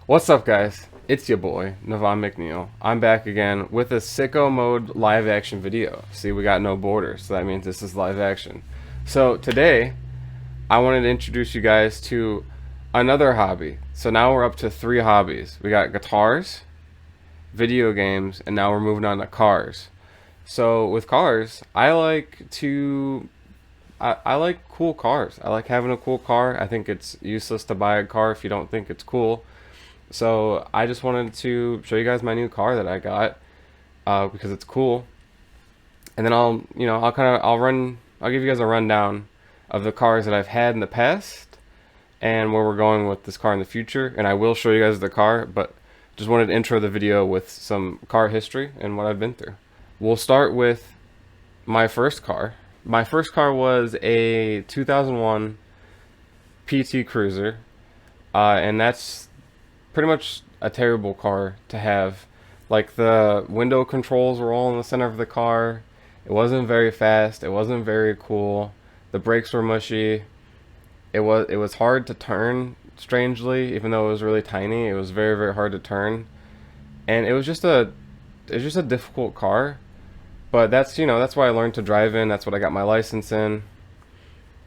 What's up, guys? It's your boy, Navan McNeil. I'm back again with a sicko mode live action video. See, we got no borders, so that means this is live action. So, today, I wanted to introduce you guys to another hobby. So, now we're up to 3 hobbies. We got guitars, video games, and now we're moving on to cars. So, with cars, I like cool cars. I like having a cool car. I think it's useless to buy a car if you don't think it's cool. So I just wanted to show you guys my new car that I got because it's cool. And then I'll give you guys a rundown of the cars that I've had in the past and where we're going with this car in the future. And I will show you guys the car, but just wanted to intro the video with some car history and what I've been through. We'll start with my first car. My first car was a 2001 PT Cruiser, and that's pretty much a terrible car to have. Like, the window controls were all in the center of the car. It wasn't very fast. It wasn't very cool. The brakes were mushy. It was hard to turn, strangely, even though it was really tiny. It was very, very hard to turn. And it was just a difficult car. But that's why I learned to drive in. That's what I got my license in.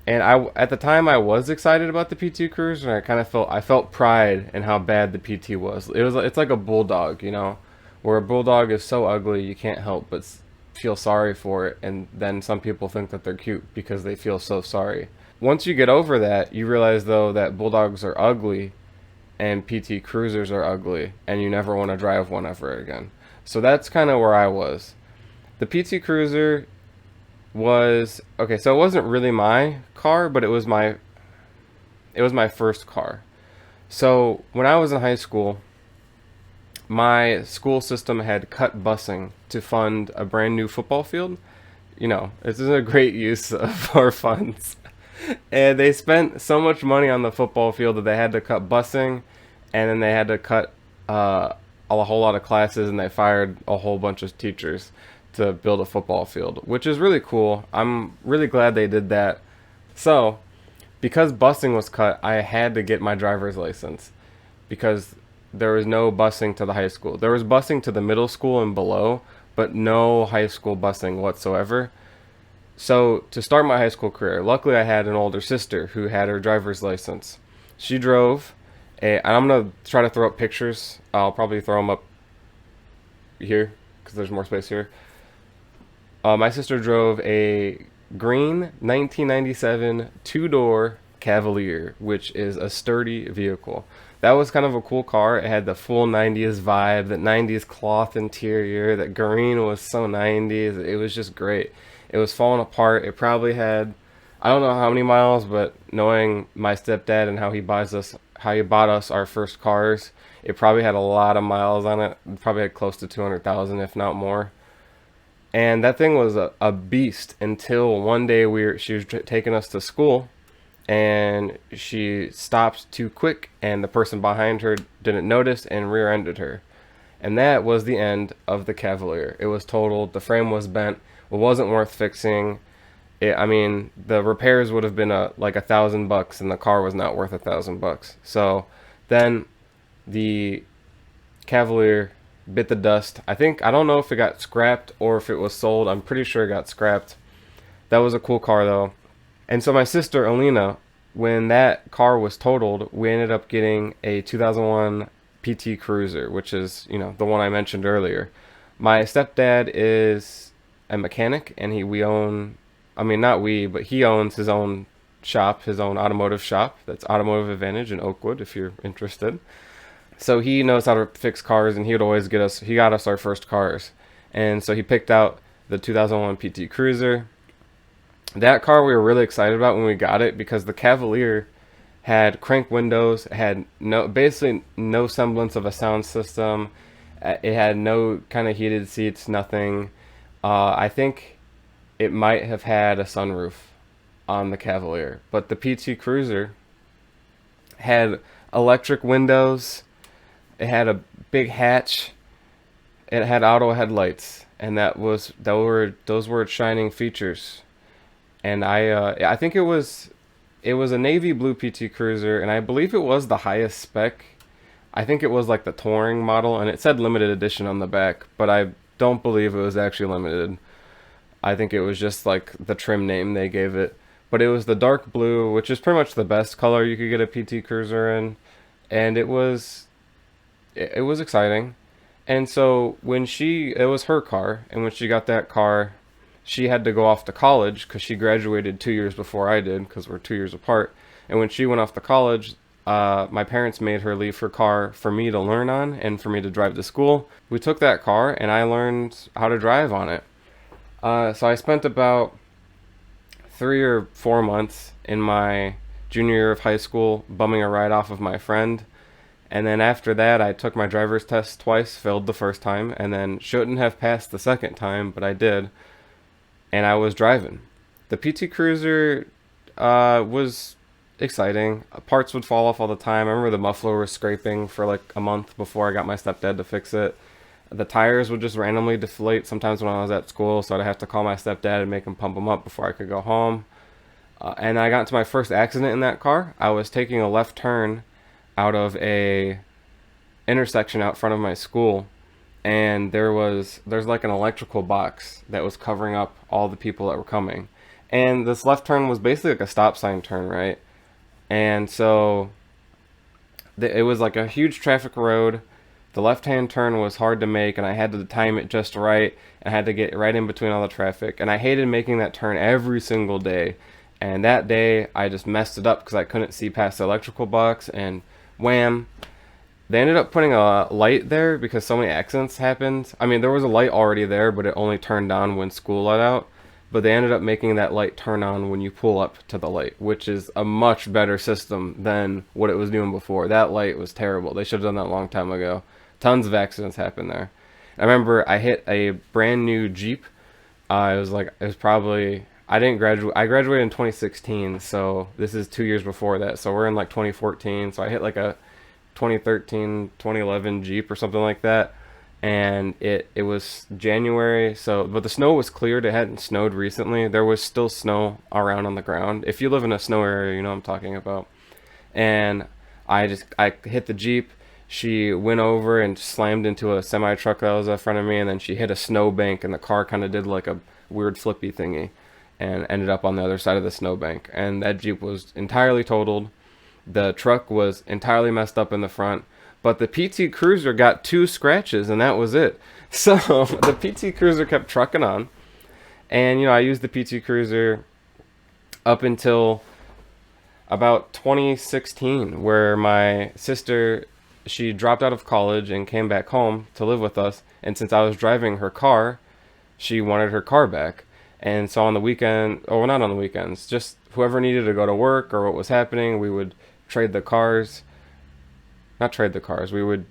And at the time, I was excited about the PT Cruiser, and I felt pride in how bad the PT was. It's like a bulldog, where a bulldog is so ugly you can't help but feel sorry for it, and then some people think that they're cute because they feel so sorry. Once you get over that, you realize though that bulldogs are ugly and PT Cruisers are ugly, and you never want to drive one ever again. So that's kind of where I was. The PT Cruiser was okay, so it wasn't really my car, but it was my first car. So when I was in high school, my school system had cut busing to fund a brand new football field. This is a great use of our funds. And they spent so much money on the football field that they had to cut busing, and then they had to cut a whole lot of classes, and they fired a whole bunch of teachers to build a football field, which is really cool. I'm really glad they did that. So, because busing was cut, I had to get my driver's license because there was no busing to the high school. There was busing to the middle school and below, but no high school busing whatsoever. So, to start my high school career, luckily I had an older sister who had her driver's license. She drove, and I'm going to try to throw up pictures. I'll probably throw them up here because there's more space here. My sister drove a green 1997 two-door Cavalier, which is a sturdy vehicle. That was kind of a cool car. It had the full 90s vibe, that 90s cloth interior, that green was so 90s. It was just great. It was falling apart. It probably had, I don't know how many miles, but knowing my stepdad and how he bought us our first cars, it probably had a lot of miles on it. It probably had close to 200,000, if not more. And that thing was a beast until one day she was taking us to school, and she stopped too quick, and the person behind her didn't notice and rear-ended her. And that was the end of the Cavalier. It was totaled. The frame was bent. It wasn't worth fixing. I mean, the repairs would have been like $1,000, and the car was not worth $1,000. So then the Cavalier bit the dust. I don't know if it got scrapped or if it was sold. I'm pretty sure it got scrapped. That was a cool car though. And so my sister Alina, when that car was totaled, we ended up getting a 2001 PT Cruiser, which is, the one I mentioned earlier. My stepdad is a mechanic, and he owns his own shop, his own automotive shop. That's Automotive Advantage in Oakwood, if you're interested. So he knows how to fix cars, and he got us our first cars. And so he picked out the 2001 PT Cruiser. That car we were really excited about when we got it because the Cavalier had crank windows, had basically no semblance of a sound system. It had no kind of heated seats, nothing. I think it might have had a sunroof on the Cavalier, but the PT Cruiser had electric windows. It had a big hatch. It had auto headlights, and those were its shining features. And I think it was a navy blue PT Cruiser, and I believe it was the highest spec I think it was like the touring model, and it said limited edition on the back, but I don't believe it was actually limited. I think it was just like the trim name they gave it. But it was the dark blue, which is pretty much the best color you could get a PT Cruiser in, and it was exciting. And so it was her car, and when she got that car, she had to go off to college because she graduated 2 years before I did because we're 2 years apart. And when she went off to college, my parents made her leave her car for me to learn on and for me to drive to school. We took that car and I learned how to drive on it. So I spent about 3 or 4 months in my junior year of high school bumming a ride off of my friend. And then after that, I took my driver's test twice, failed the first time, and then shouldn't have passed the second time, but I did. And I was driving. The PT Cruiser was exciting. Parts would fall off all the time. I remember the muffler was scraping for like a month before I got my stepdad to fix it. The tires would just randomly deflate sometimes when I was at school, so I'd have to call my stepdad and make him pump them up before I could go home. And I got into my first accident in that car. I was taking a left turn out of a intersection out front of my school, and there's like an electrical box that was covering up all the people that were coming. And this left turn was basically like a stop sign turn, right? And so it was like a huge traffic road. The left-hand turn was hard to make, and I had to time it just right. I had to get right in between all the traffic, and I hated making that turn every single day. And that day, I just messed it up because I couldn't see past the electrical box, and wham! They ended up putting a light there because so many accidents happened. I mean, there was a light already there, but it only turned on when school let out. But they ended up making that light turn on when you pull up to the light, which is a much better system than what it was doing before. That light was terrible. They should have done that a long time ago. Tons of accidents happened there. I remember I hit a brand new Jeep. It was probably, I didn't graduate, I graduated in 2016, so this is 2 years before that. So we're in like 2014. So I hit like a 2013, 2011 Jeep or something like that. And it was January, so, but the snow was cleared. It hadn't snowed recently. There was still snow around on the ground. If you live in a snow area, you know what I'm talking about. And I hit the Jeep. She went over and slammed into a semi truck that was in front of me, and then she hit a snow bank, and the car kind of did like a weird flippy thingy and ended up on the other side of the snow bank. And that Jeep was entirely totaled. The truck was entirely messed up in the front, but the PT Cruiser got 2 scratches, and that was it. So the PT Cruiser kept trucking on, and I used the PT Cruiser up until about 2016, where my sister, she dropped out of college and came back home to live with us. And since I was driving her car, she wanted her car back. And so on the weekend, or not on the weekends, just whoever needed to go to work or what was happening, we would trade the cars. Not trade the cars. We would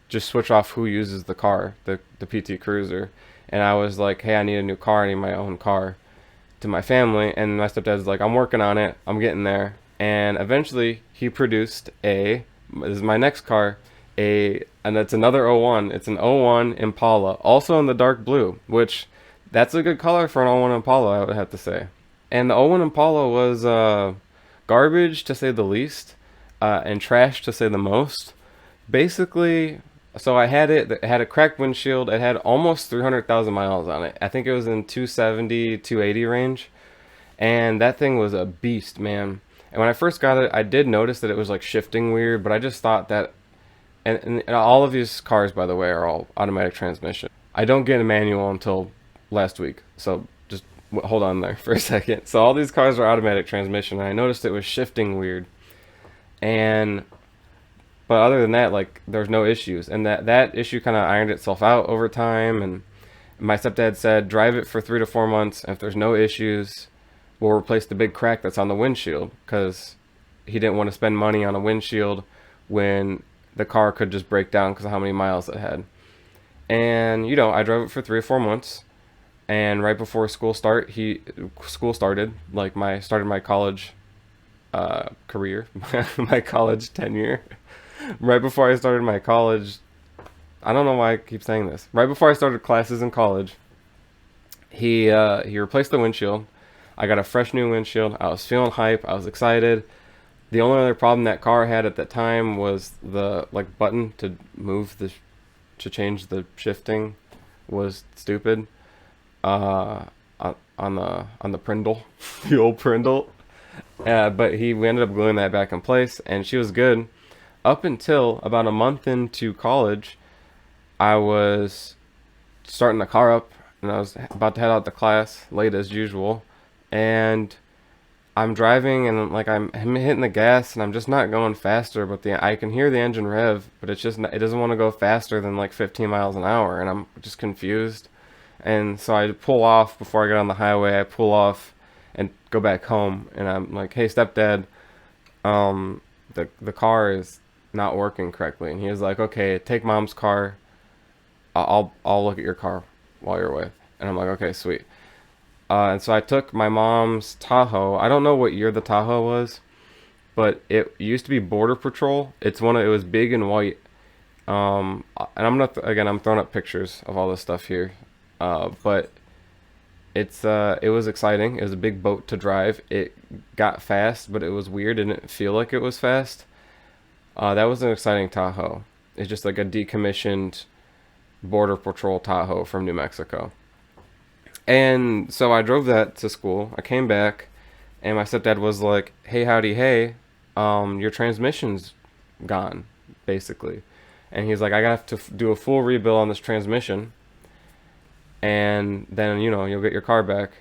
just switch off who uses the car, the PT Cruiser. And I was like, hey, I need a new car. I need my own car, to my family. And my stepdad's like, I'm working on it. I'm getting there. And eventually he produced this is my next car, and it's another '01. It's an '01 Impala, also in the dark blue, which that's a good color for an '01 Impala, I would have to say. And the '01 Impala was garbage, to say the least, and trash, to say the most. Basically, so I had it had a cracked windshield. It had almost 300,000 miles on it. I think it was in 270, 280 range. And that thing was a beast, man. And when I first got it, I did notice that it was like shifting weird, but I just thought that, and all of these cars, by the way, are all automatic transmission. I don't get a manual until last week, so just hold on there for a second. So all these cars are automatic transmission, and I noticed it was shifting weird. But other than that, like, there's no issues. And that issue kind of ironed itself out over time. And my stepdad said, drive it for 3 to 4 months. And if there's no issues, we'll replace the big crack that's on the windshield. Because he didn't want to spend money on a windshield when the car could just break down because of how many miles it had. And, I drove it for 3 or 4 months. And right before school started, started my college career, my college tenure. Right before I started my college, I don't know why I keep saying this. Right before I started classes in college, he replaced the windshield. I got a fresh new windshield. I was feeling hype. I was excited. The only other problem that car had at that time was the like button to move the to change the shifting was stupid. On the Prindle, the old Prindle. But we ended up gluing that back in place, and she was good up until about a month into college. I was starting the car up, and I was about to head out to class late as usual, and I'm driving, and like I'm hitting the gas, and I'm just not going faster. But I can hear the engine rev, but it's just not, it doesn't want to go faster than like 15 miles an hour, and I'm just confused. And so I pull off before I get on the highway. I pull off and go back home, and I'm like, "Hey, stepdad, the car is not working correctly." And he was like, "Okay, take mom's car. I'll look at your car while you're away." And I'm like, "Okay, sweet." And so I took my mom's Tahoe. I don't know what year the Tahoe was, but it used to be Border Patrol. It was big and white. And again, I'm throwing up pictures of all this stuff here. But it was exciting. It was a big boat to drive. It got fast, but it was weird. It didn't feel like it was fast. That was an exciting Tahoe. It's just like a decommissioned Border Patrol Tahoe from New Mexico. And so I drove that to school. I came back, and my stepdad was like, "Hey, howdy, hey, your transmission's gone, basically." And he's like, "I have to do a full rebuild on this transmission, and then you'll get your car back."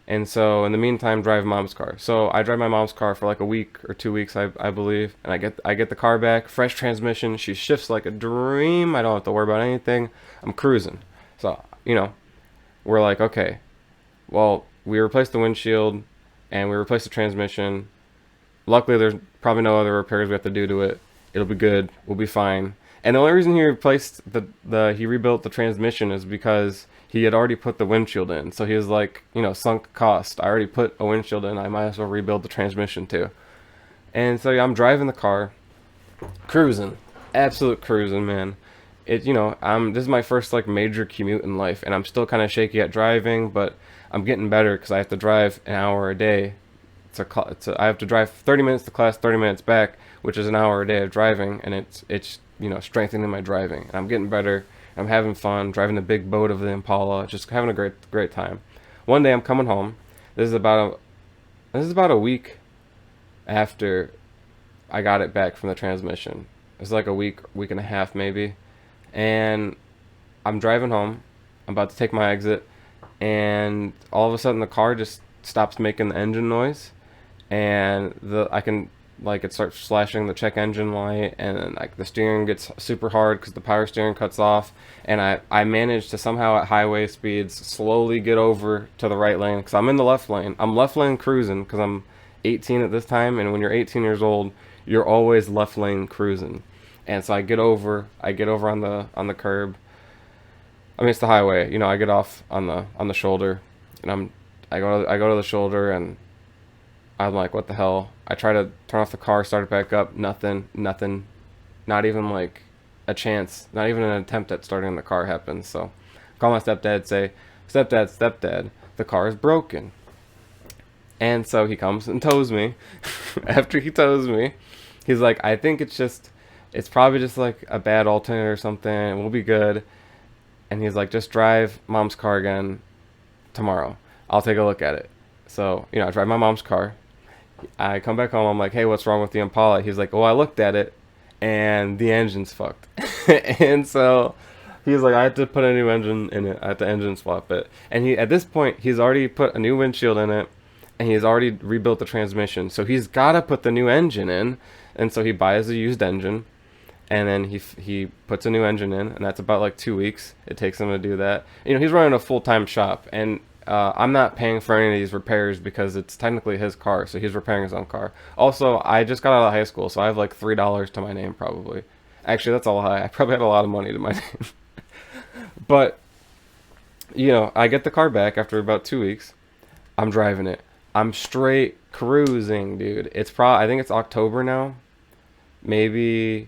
And so in the meantime, drive mom's car. So I drive my mom's car for like a week or 2 weeks, I believe, and I get the car back, fresh transmission. She shifts like a dream. I don't have to worry about anything. I'm cruising. So we're like, okay, well, we replaced the windshield and we replaced the transmission. Luckily, there's probably no other repairs we have to do to it. It'll be good. We'll be fine. And the only reason he replaced he rebuilt the transmission is because he had already put the windshield in. So he was like, sunk cost. I already put a windshield in. I might as well rebuild the transmission too. And so yeah, I'm driving the car, cruising, absolute cruising, man. This is my first like major commute in life, and I'm still kind of shaky at driving, but I'm getting better because I have to drive an hour a day. I have to drive 30 minutes to class, 30 minutes back, which is an hour a day of driving, and it's strengthening my driving. And I'm getting better. I'm having fun driving the big boat of the Impala, just having a great time. One day I'm coming home. This is about a week after I got it back from the transmission. It's like a week and a half maybe. And I'm driving home. I'm about to take my exit, and all of a sudden the car just stops making the engine noise, and it starts flashing the check engine light, and then like the steering gets super hard because the power steering cuts off, and I managed to somehow at highway speeds slowly get over to the right lane because I'm in the left lane. I'm left lane cruising because I'm 18 at this time, and when you're 18 years old, you're always left lane cruising. And so I get over on the curb. I mean, it's the highway. I get off on the shoulder, and I go to the shoulder, and I'm like, what the hell? I try to turn off the car, start it back up. Nothing. Not even like a chance. Not even an attempt at starting the car happens. So I call my stepdad, say, stepdad, the car is broken. And so he comes and tows me. After he tows me, he's like, I think it's probably just like a bad alternator or something. We'll be good. And he's like, just drive mom's car again tomorrow. I'll take a look at it. So, I drive my mom's car. I come back home. I'm like, hey, what's wrong with the Impala? He's like, oh, I looked at it, and the engine's fucked. And so he's like, I had to put a new engine in it. I had to engine swap it. And at this point, he's already put a new windshield in it, and he's already rebuilt the transmission. So he's got to put the new engine in. And so he buys a used engine, and then he puts a new engine in, and that's about like 2 weeks it takes him to do that. He's running a full-time shop, and I'm not paying for any of these repairs because it's technically his car, so he's repairing his own car. Also, I just got out of high school, so I have like $3 to my name probably. Actually, that's all I probably had a lot of money to my name. But I get the car back after about 2 weeks. I'm driving it. I'm straight cruising, dude. I think it's October now. Maybe.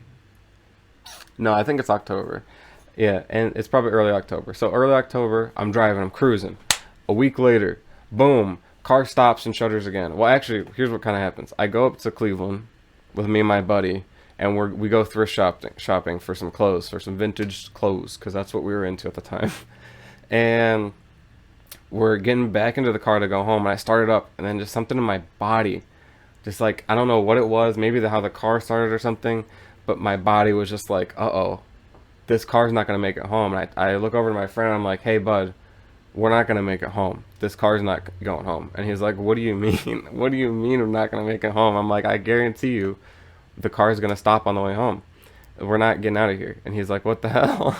No, I think it's October. Yeah, and it's probably early October. So early October, I'm driving, I'm cruising. A week later, boom, car stops and shutters again. Well, actually, here's what kind of happens. I go up to Cleveland, with me and my buddy, and we go thrift shopping for some clothes, for some vintage clothes, because that's what we were into at the time. And we're getting back into the car to go home, and I started up, and then just something in my body, just like, I don't know what it was, maybe how the car started or something, but my body was just like, uh-oh, this car's not going to make it home. And I look over to my friend, and I'm like, hey, bud, we're not going to make it home. This car's not going home. And he's like, what do you mean? What do you mean we're not going to make it home? I'm like, I guarantee you the car's going to stop on the way home. We're not getting out of here. And he's like, what the hell?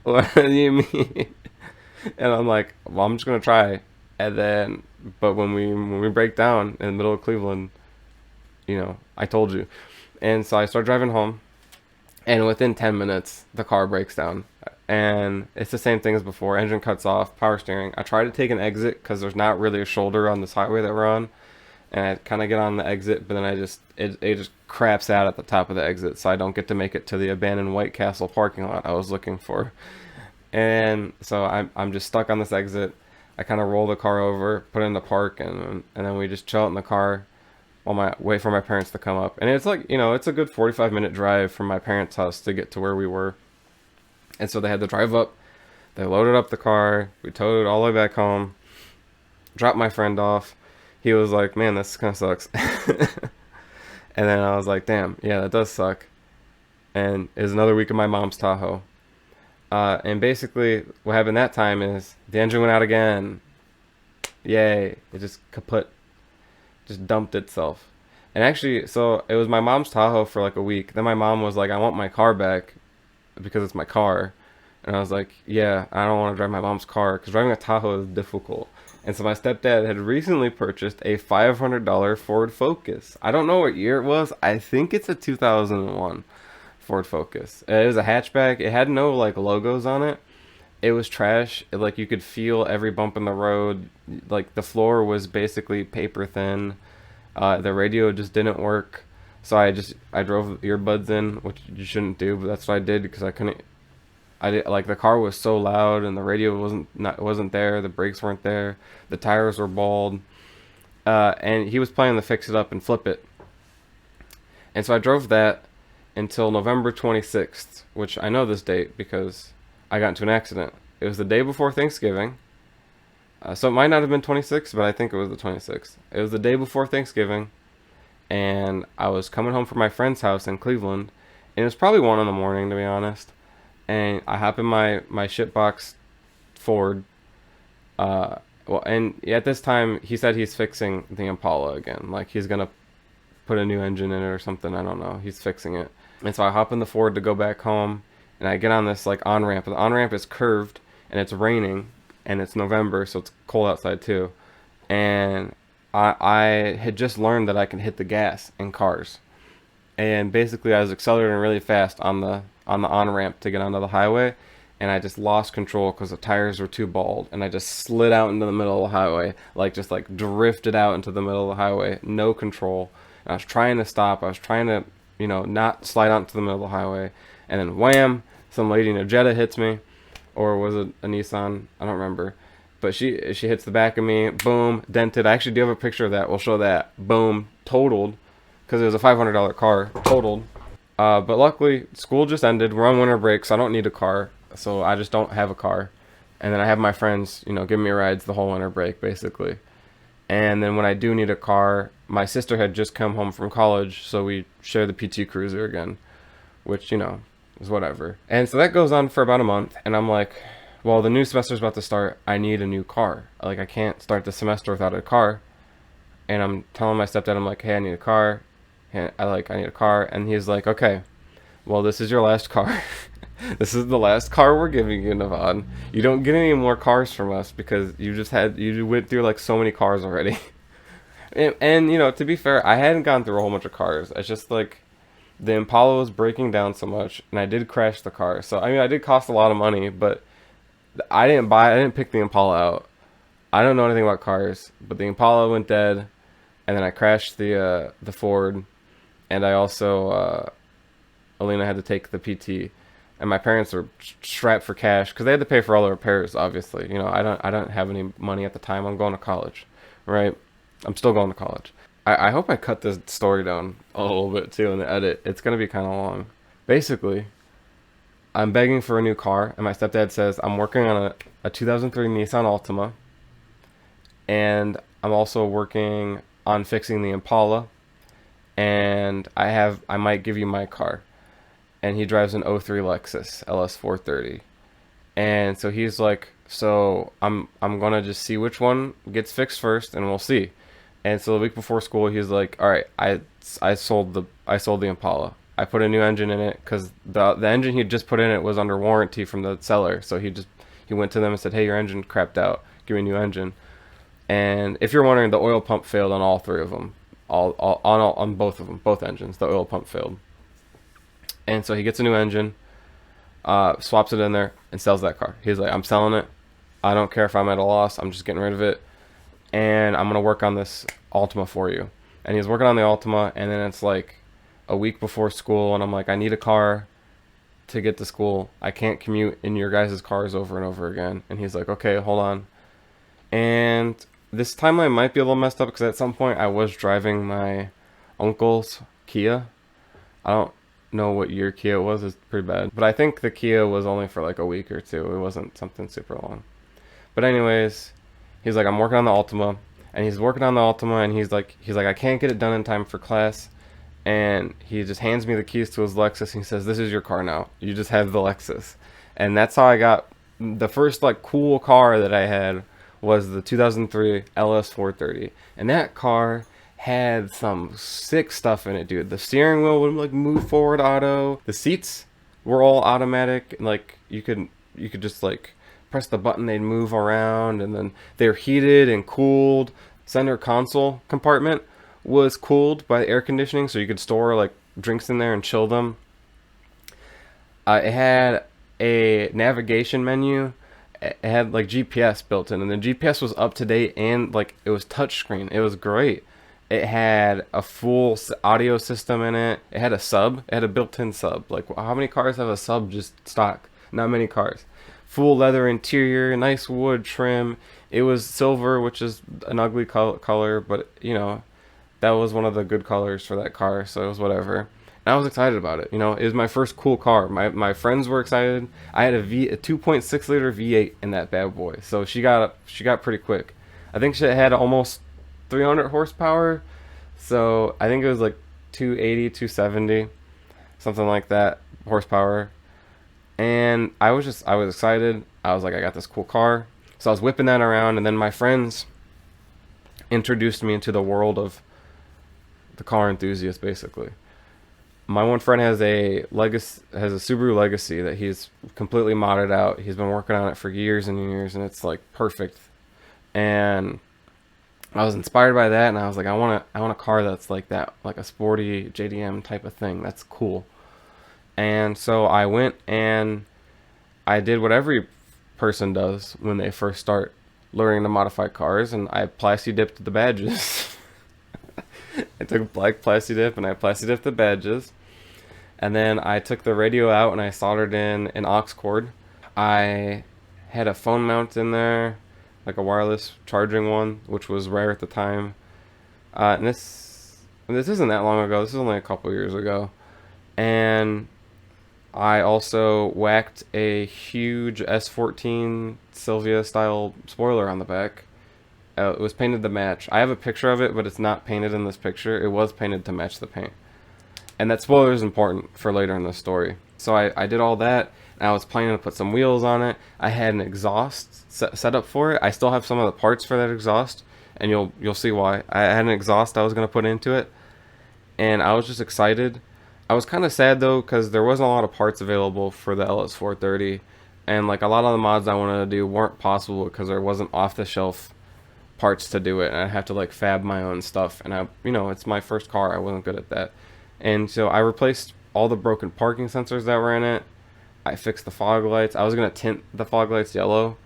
What do you mean? And I'm like, well, I'm just going to try. And then, but when we break down in the middle of Cleveland, I told you. And so I start driving home, and within 10 minutes, the car breaks down. And it's the same thing as before. Engine cuts off, power steering. I try to take an exit because there's not really a shoulder on this highway that we're on. And I kind of get on the exit, but then it just craps out at the top of the exit, so I don't get to make it to the abandoned White Castle parking lot I was looking for. And so I'm just stuck on this exit. I kind of roll the car over, put it in the park, and then we just chill out in the car while wait for my parents to come up. And it's like, it's a good 45-minute drive from my parents' house to get to where we were. And so they had to drive up. They loaded up the car. We towed it all the way back home. Dropped my friend off. He was like, man, this kind of sucks. And then I was like, damn, yeah, that does suck. And it was another week of my mom's Tahoe. And basically what happened that time is the engine went out again. Yay. It just kaput. Just dumped itself. And actually, so it was my mom's Tahoe for like a week. Then my mom was like, I want my car back because it's my car. And I was like, yeah, I don't want to drive my mom's car because driving a Tahoe is difficult. And so my stepdad had recently purchased a $500 Ford Focus. I don't know what year it was. I think it's a 2001 Ford Focus. It was a hatchback. It had no like logos on it. It was trash. Like, you could feel every bump in the road. Like, the floor was basically paper thin. The radio just didn't work. So I drove earbuds in, which you shouldn't do, but that's what I did because like, the car was so loud and the radio wasn't there. The brakes weren't there. The tires were bald. And he was planning to fix it up and flip it. And so I drove that until November 26th, which I know this date because I got into an accident. It was the day before Thanksgiving. So it might not have been 26th, but I think it was the 26th. It was the day before Thanksgiving, and I was coming home from my friend's house in Cleveland, and it was probably 1 in the morning, to be honest. And I hop in my shitbox Ford. And at this time, he said he's fixing the Impala again. Like, he's gonna put a new engine in it or something. I don't know. He's fixing it. And so I hop in the Ford to go back home. And I get on this like on-ramp. The on-ramp is curved, and it's raining, and it's November, so it's cold outside too. And I had just learned that I can hit the gas in cars. And basically I was accelerating really fast on the on-ramp to get onto the highway, and I just lost control because the tires were too bald, and I just slid out into the middle of the highway, like drifted out into the middle of the highway, no control. And I was trying to stop. I was trying to, not slide out into the middle of the highway. And then wham, some lady in a Jetta hits me, or was it a Nissan? I don't remember. But she hits the back of me, boom, dented. I actually do have a picture of that. We'll show that. Boom, totaled, because it was a $500 car, totaled. But luckily, school just ended. We're on winter break, so I don't need a car. So I just don't have a car. And then I have my friends, give me rides the whole winter break, basically. And then when I do need a car, my sister had just come home from college, so we share the PT Cruiser again, which, is whatever. And so that goes on for about a month, and I'm like, well, the new semester's about to start. I need a new car. Like, I can't start the semester without a car. And I'm telling my stepdad, I'm like, hey, I need a car. And I need a car. And he's like, okay, well, this is your last car. This is the last car we're giving you, Navon. You don't get any more cars from us because you went through like so many cars already. and to be fair, I hadn't gone through a whole bunch of cars. It's just like the Impala was breaking down so much, and I did crash the car. So I did cost a lot of money, but I didn't pick the Impala out. I don't know anything about cars, but the Impala went dead, and then I crashed the Ford, and I also Alina had to take the PT. And my parents were strapped for cash because they had to pay for all the repairs. Obviously, I don't have any money at the time. I'm going to college, right? I'm still going to college. I hope I cut this story down a little bit too in the edit. It's gonna be kind of long. Basically, I'm begging for a new car, and my stepdad says I'm working on a 2003 Nissan Altima, and I'm also working on fixing the Impala, and I might give you my car. And he drives an '03 Lexus LS430. And so he's like, so I'm gonna just see which one gets fixed first, and we'll see. And so the week before school, he's like, all right, I sold the Impala. I put a new engine in it because the engine he just put in it was under warranty from the seller. So he went to them and said, hey, your engine crapped out. Give me a new engine. And if you're wondering, the oil pump failed on all three of them, on both of them, both engines. The oil pump failed, and so he gets a new engine, swaps it in there, and sells that car. He's like, I'm selling it. I don't care if I'm at a loss. I'm just getting rid of it, and I'm gonna work on this Altima for you. And he's working on the Altima, and then it's like a week before school, and I'm like, I need a car to get to school. I can't commute in your guys' cars over and over again. And he's like, okay, hold on. And this timeline might be a little messed up because at some point I was driving my uncle's Kia. I don't know what year Kia was. It's pretty bad. But I think the Kia was only for like a week or two. It wasn't something super long. But anyways, he's like, I'm working on the Altima. And he's working on the Altima, and he's like, I can't get it done in time for class. And he just hands me the keys to his Lexus, and he says, this is your car now. You just have the Lexus. And that's how I got the first like cool car that I had was the 2003 LS430. And that car had some sick stuff in it, dude. The steering wheel would like move forward auto. The seats were all automatic, and like you could just like press the button, they'd move around, and then they're heated and cooled. Center console compartment was cooled by air conditioning, so you could store like drinks in there and chill them. It had a navigation menu. It had like GPS built in, and the GPS was up to date, and like it was touchscreen. It was great. It had a full audio system in it. It had a sub. It had a built-in sub. Like, how many cars have a sub just stock? Not many cars. Full leather interior, nice wood trim. It was silver, which is an ugly color, but you know, that was one of the good colors for that car, so it was whatever. And I was excited about it. You know, it was my first cool car. My friends were excited. I had a 2.6 liter V8 in that bad boy, so she got pretty quick. I think she had almost 300 horsepower, so I think it was like 280, 270, something like that horsepower. And I was excited. I was like, I got this cool car. So I was whipping that around, and then my friends introduced me into the world of the car enthusiast, basically. My one friend has a Subaru Legacy that he's completely modded out. He's been working on it for years and years, and it's like perfect. And I was inspired by that, and I was like, I want a car that's like that, like a sporty JDM type of thing. That's cool. And so I went and I did what every person does when they first start learning to modify cars, and I plasti dipped the badges. I took black plasti dip and I plasti dipped the badges, and then I took the radio out and I soldered in an aux cord. I had a phone mount in there, like a wireless charging one, which was rare at the time. And this isn't that long ago. This is only a couple years ago. And I also whacked a huge S14 Sylvia style spoiler on the back. It was painted to match. I have a picture of it, but it's not painted in this picture. It was painted to match the paint. And that spoiler is important for later in the story. So I did all that, and I was planning to put some wheels on it. I had an exhaust set up for it. I still have some of the parts for that exhaust, and you'll see why. I had an exhaust I was going to put into it, and I was just excited. I was kind of sad though, because there wasn't a lot of parts available for the LS430, and like a lot of the mods I wanted to do weren't possible because there wasn't off-the-shelf parts to do it, and I'd have to like fab my own stuff, and it's my first car. I wasn't good at that. And so I replaced all the broken parking sensors that were in it. I fixed the fog lights. I was gonna tint the fog lights yellow.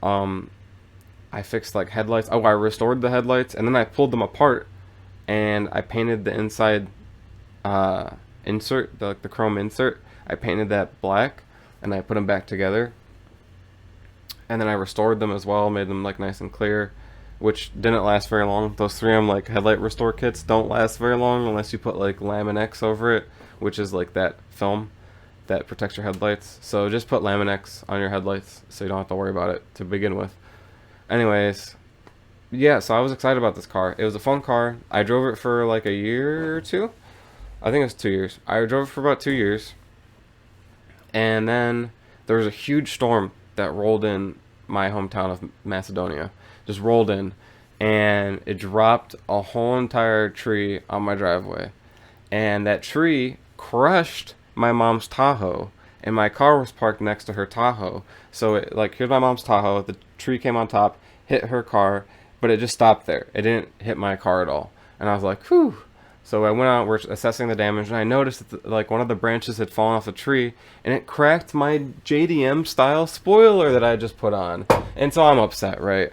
I fixed like headlights. Oh, I restored the headlights, and then I pulled them apart and I painted the inside insert, the chrome insert. I painted that black, and I put them back together. And then I restored them as well, made them like nice and clear. which didn't last very long. Those 3M like headlight restore kits don't last very long unless you put like Laminex over it, which is like that film that protects your headlights. So just put Laminex on your headlights so you don't have to worry about it to begin with. Anyways, yeah, so I was excited about this car. It was a fun car. I drove it for like a year or two. I think it was 2 years. I drove it for about 2 years. And then there was a huge storm that rolled in my hometown of Macedonia. Just rolled in. And it dropped a whole entire tree on my driveway. And that tree crushed my mom's Tahoe. And my car was parked next to her Tahoe. So it, like, here's my mom's Tahoe. The tree came on top, hit her car, but it just stopped there. It didn't hit my car at all. And I was like, whew. So I went out, we're assessing the damage, and I noticed that like one of the branches had fallen off the tree, and it cracked my JDM style spoiler that I just put on. And so I'm upset, right?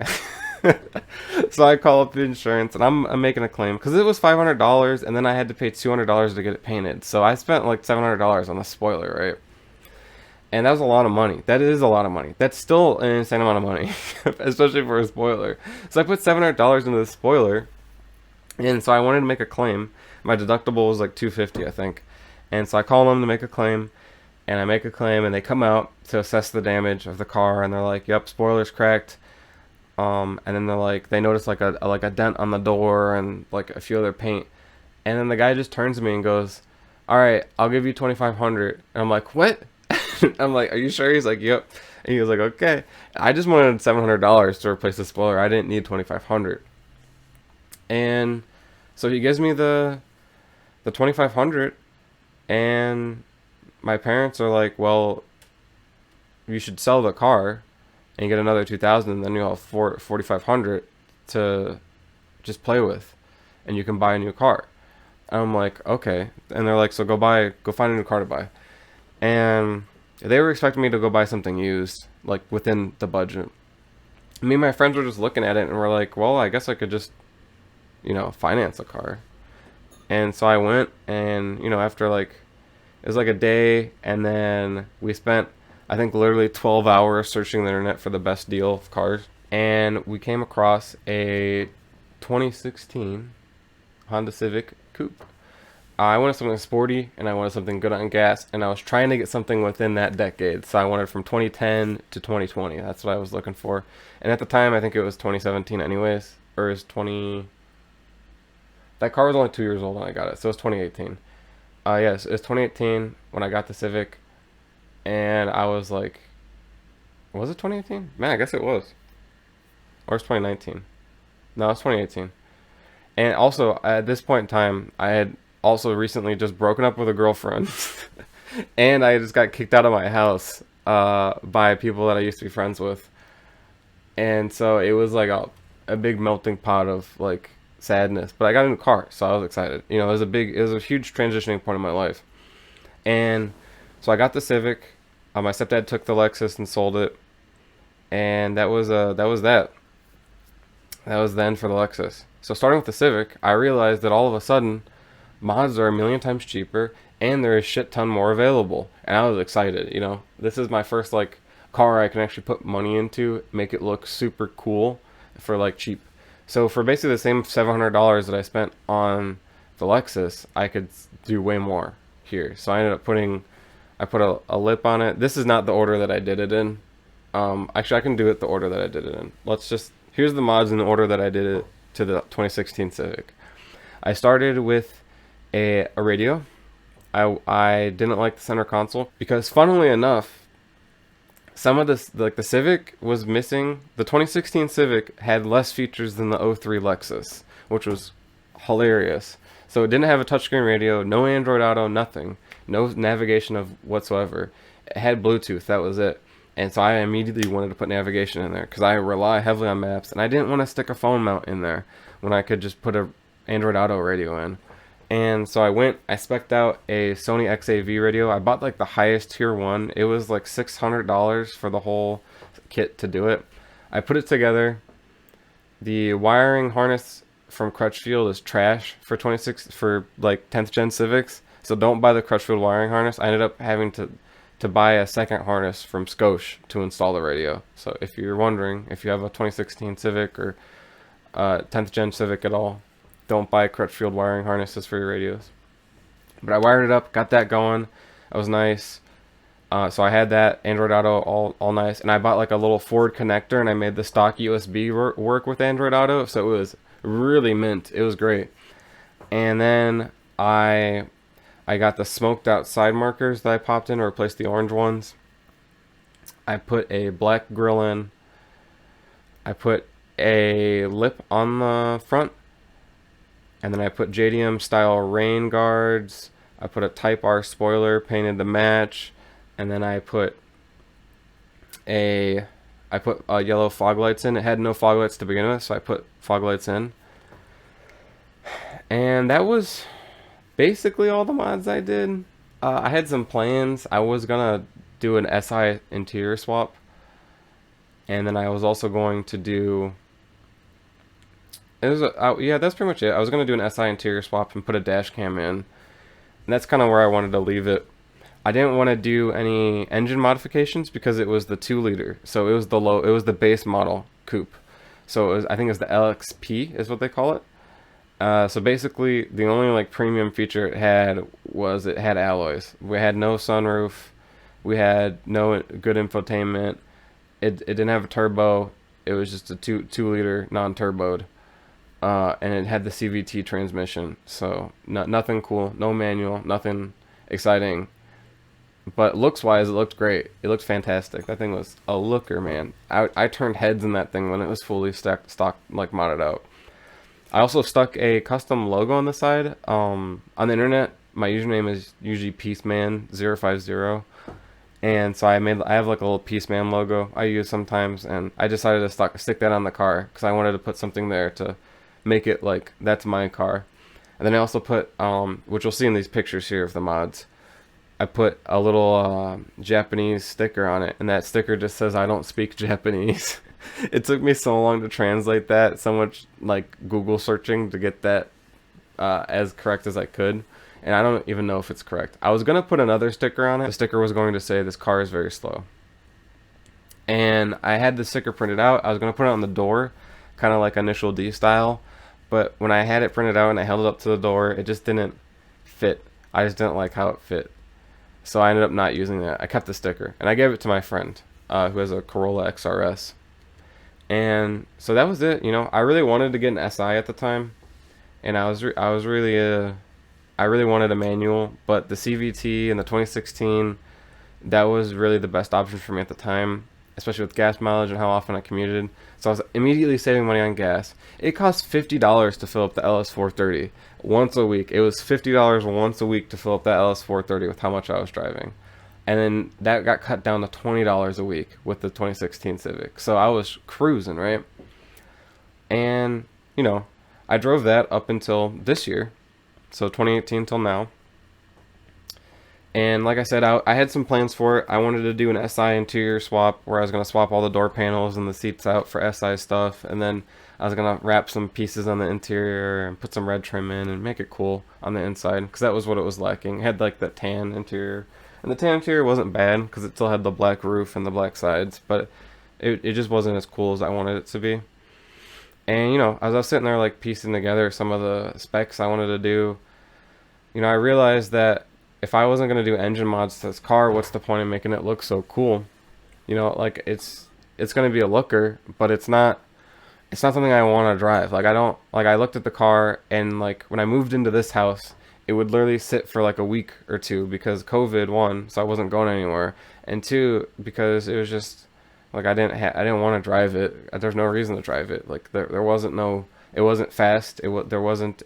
So I call up the insurance, and I'm making a claim because it was $500, and then I had to pay $200 to get it painted. So I spent like $700 on the spoiler, right? And that was a lot of money. That is a lot of money. That's still an insane amount of money, especially for a spoiler. So I put $700 into the spoiler, and so I wanted to make a claim. My deductible was like $250, I think. And so I call them to make a claim, and I make a claim, and they come out to assess the damage of the car, and they're like, "Yep, spoiler's cracked." And then they're like, they notice like a dent on the door and like a few other paint, and then the guy just turns to me and goes, "All right, I'll give you 2,500." And I'm like, "What?" I'm like, "Are you sure?" He's like, "Yep." And he was like, "Okay." I just wanted $700 to replace the spoiler. I didn't need 2,500. And so he gives me the 2,500, and my parents are like, "Well, you should sell the car and get another 2,000, and then you'll have 4,500 to just play with, and you can buy a new car." And I'm like, "Okay." And they're like, "So go find a new car to buy." And they were expecting me to go buy something used, like within the budget. Me and my friends were just looking at it, and we're like, "Well, I guess I could just, finance a car." And so I went, and after like, it was like a day, and then we spent, I think, literally 12 hours searching the internet for the best deal of cars, and we came across a 2016 Honda Civic Coupe. I wanted something sporty, and I wanted something good on gas, and I was trying to get something within that decade. So I wanted from 2010 to 2020. That's what I was looking for. And at the time, I think it was 2017 anyways, or is 20... That car was only 2 years old when I got it, so it was 2018. Yes, it was 2018 when I got the Civic, and I was like, was it 2018? Man, I guess it was. Or it's 2019. No, it's 2018. And also, at this point in time, I had also recently just broken up with a girlfriend, and I just got kicked out of my house by people that I used to be friends with. And so it was like a big melting pot of like sadness, but I got a new car, so I was excited. It was a huge transitioning point in my life. And so I got the Civic. My stepdad took the Lexus and sold it, and that was that. That was then for the Lexus. So starting with the Civic, I realized that all of a sudden, mods are a million times cheaper, and there is shit ton more available, and I was excited. This is my first like car I can actually put money into, make it look super cool for like cheap. So for basically the same $700 that I spent on the Lexus, I could do way more here. So I ended up I put a lip on it. This is not the order that I did it in. Actually, I can do it the order that I did it in. Here's the mods in the order that I did it to the 2016 Civic. I started with a radio. I didn't like the center console because, funnily enough, some of this, like the Civic was missing. The 2016 Civic had less features than the '03 Lexus, which was hilarious. So it didn't have a touchscreen radio, no Android Auto, nothing, no navigation of whatsoever. It had Bluetooth, that was it. And so I immediately wanted to put navigation in there because I rely heavily on maps, and I didn't want to stick a phone mount in there when I could just put a Android Auto radio in. And so I spec'd out a Sony XAV radio. I bought like the highest tier one. It was like $600 for the whole kit to do it. I put it together. The wiring harness from Crutchfield is trash for 10th gen Civics. So don't buy the Crutchfield wiring harness. I ended up having to buy a second harness from Scosche to install the radio. So if you're wondering, if you have a 2016 Civic or 10th gen Civic at all. Don't buy Crutchfield wiring harnesses for your radios. But I wired it up, got that going. That was nice. So I had that Android Auto all nice, and I bought like a little Ford connector, and I made the stock USB work with Android Auto, so it was really mint. It was great. And then I got the smoked out side markers that I popped in to replace the orange ones. I put a black grill in. I put a lip on the front, and then I put JDM style rain guards. I put a Type R spoiler painted to match, and then I put yellow fog lights in. It had no fog lights to begin with, so I put fog lights in. And that was basically all the mods I did. I had some plans. I was gonna do an SI interior swap, and then I was also going to do. Yeah, that's pretty much it. I was gonna do an SI interior swap and put a dash cam in, and that's kind of where I wanted to leave it. I didn't want to do any engine modifications because it was the 2-liter, so it was the base model coupe. So I think it was the LXP is what they call it. So basically, the only like premium feature it had was it had alloys. We had no sunroof. We had no good infotainment. It didn't have a turbo. It was just a 2-liter non-turboed. And it had the CVT transmission. So nothing cool, no manual, nothing exciting. But looks-wise, it looked great. It looked fantastic. That thing was a looker, man. I turned heads in that thing when it was fully stock like modded out. I also stuck a custom logo on the side. On the internet, my username is usually Peaceman050, and so I have like a little Peaceman logo I use sometimes, and I decided to stick that on the car because I wanted to put something there to make it like that's my car. And then I also put, which you'll see in these pictures here of the mods, I put a little Japanese sticker on it, and that sticker just says I don't speak Japanese. It took me so long to translate that, so much like Google searching to get that as correct as I could, and I don't even know if it's correct. I was gonna put another sticker on it. The sticker was going to say this car is very slow, and I had the sticker printed out. I was gonna put it on the door, kind of like Initial D style, but when I had it printed out and I held it up to the door, it just didn't fit. I just didn't like how it fit, so I ended up not using that. I kept the sticker, and I gave it to my friend who has a Corolla XRS. And so that was it. I really wanted to get an SI at the time, and I really wanted a manual, but the CVT and the 2016, that was really the best option for me at the time, especially with gas mileage and how often I commuted. So I was immediately saving money on gas. It cost $50 to fill up the LS430 once a week. It was $50 once a week to fill up that LS430 with how much I was driving. And then that got cut down to $20 a week with the 2016 Civic. So I was cruising, right? And, I drove that up until this year. So 2018 till now. And like I said, I had some plans for it. I wanted to do an SI interior swap where I was going to swap all the door panels and the seats out for SI stuff. And then I was going to wrap some pieces on the interior and put some red trim in and make it cool on the inside. Because that was what it was lacking. It had like that tan interior. And the tan interior wasn't bad because it still had the black roof and the black sides, but it just wasn't as cool as I wanted it to be. And, as I was sitting there like piecing together some of the specs I wanted to do, I realized that if I wasn't going to do engine mods to this car, what's the point of making it look so cool? Like it's going to be a looker, but it's not something I want to drive. Like I looked at the car, and like when I moved into this house, it would literally sit for like a week or two because COVID, one, so I wasn't going anywhere, and two, because it was just like I didn't want to drive it. There's no reason to drive it. Like there wasn't it wasn't fast. There wasn't